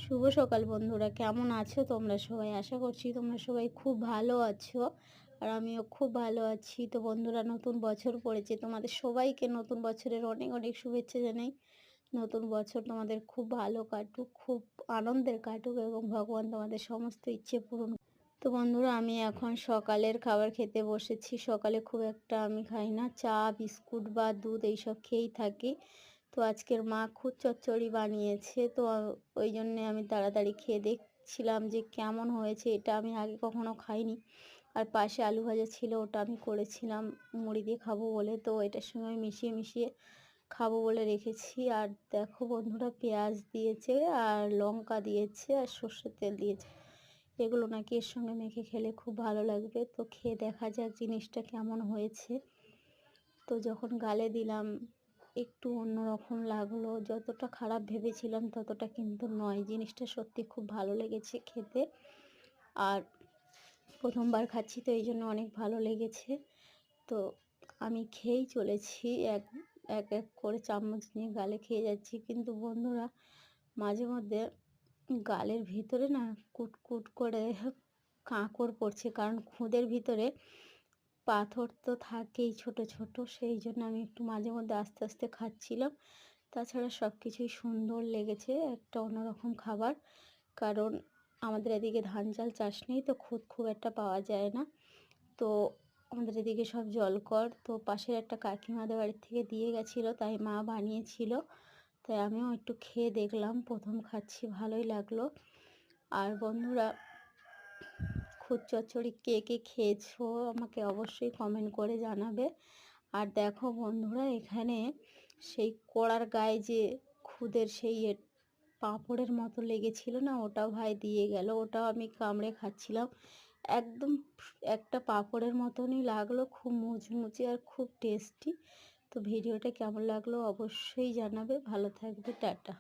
শুভ সকাল বন্ধুরা, কেমন আছো তোমরা সবাই? আশা করছি তোমরা সবাই খুব ভালো আছো। আর আমিও খুব ভালো আছি। তো বন্ধুরা, নতুন বছর পড়েছে, তোমাদের সবাইকে নতুন বছরের অনেক অনেক শুভেচ্ছা জানাই। নতুন বছর তোমাদের খুব ভালো কাটুক, খুব আনন্দের কাটুক এবং ভগবান তোমাদের সমস্ত ইচ্ছে পূরণ। তো বন্ধুরা, আমি এখন সকালের খাবার খেতে বসেছি। সকালে খুব একটা আমি খাই না, চা বিস্কুট বা দুধ এইসব খেয়েই থাকি। তো আজকের মা খুদ চচ্চড়ি বানিয়েছে, তো ওই জন্যে আমি তাড়াতাড়ি খেয়ে দেখছিলাম যে কেমন হয়েছে। এটা আমি আগে কখনো খাইনি। আর পাশে আলু ভাজা ছিল, ওটা আমি করেছিলাম মুড়ি দিয়ে খাবো বলে, তো এটার সঙ্গে আমি মিশিয়ে মিশিয়ে খাবো বলে রেখেছি। আর দেখো বন্ধুরা, পেঁয়াজ দিয়েছে আর লঙ্কা দিয়েছে আর সর্ষের তেল দিয়েছে। এগুলো নাকি এর সঙ্গে মেখে খেলে খুব ভালো লাগবে। তো খেয়ে দেখা যাক জিনিসটা কেমন হয়েছে। তো যখন গালে দিলাম একটু অন্যরকম লাগলো। যতটা খারাপ ভেবেছিলাম ততটা কিন্তু নয়। জিনিসটা সত্যি খুব ভালো লেগেছে খেতে। আর প্রথমবার খাচ্ছি, তো এই জন্য অনেক ভালো লেগেছে। তো আমি খেয়েই চলেছি, এক এক এক করে চামচ নিয়ে গালে খেয়ে যাচ্ছি। কিন্তু বন্ধুরা, মাঝে মধ্যে গালের ভিতরে না কুটকুট করে কাঁকর পড়ছে, কারণ খুদের ভিতরে পাথর তো থাকেই ছোট ছোট, সেই জন্য আমি একটু মাঝে মধ্যে আস্তে আস্তে খাচ্ছিলাম। তাছাড়া সব কিছুই সুন্দর লেগেছে, একটা অন্যরকম খাবার। কারণ আমাদের এদিকে ধান চাল চাষ নেই, তো খুদ খুব একটা পাওয়া যায় না। তো আমাদের এদিকে সব জলকর, তো পাশের একটা কাকিমাদের বাড়ির থেকে দিয়ে গেছিলো, তাই মা বানিয়েছিল। তাই আমিও একটু খেয়ে দেখলাম, প্রথম খাচ্ছি, ভালোই লাগলো। আর বন্ধুরা, খুদ চচ্চড়ি কে কে খেয়েছো আমাকে অবশ্যই কমেন্ট করে জানাবে। আর দেখো বন্ধুরা, এখানে সেই কড়ার গায়ে যে খুদের সেই পাঁপড়ের মতো লেগেছিল না, ওটাও ভাই দিয়ে গেল। ওটাও আমি কামড়ে খাচ্ছিলাম। একদম একটা পাঁপড়ের মতনই লাগলো, খুব মুচমুচে আর খুব টেস্টি। তো ভিডিওটা কেমন লাগলো অবশ্যই জানাবে। ভালো থাকবে, টাটা।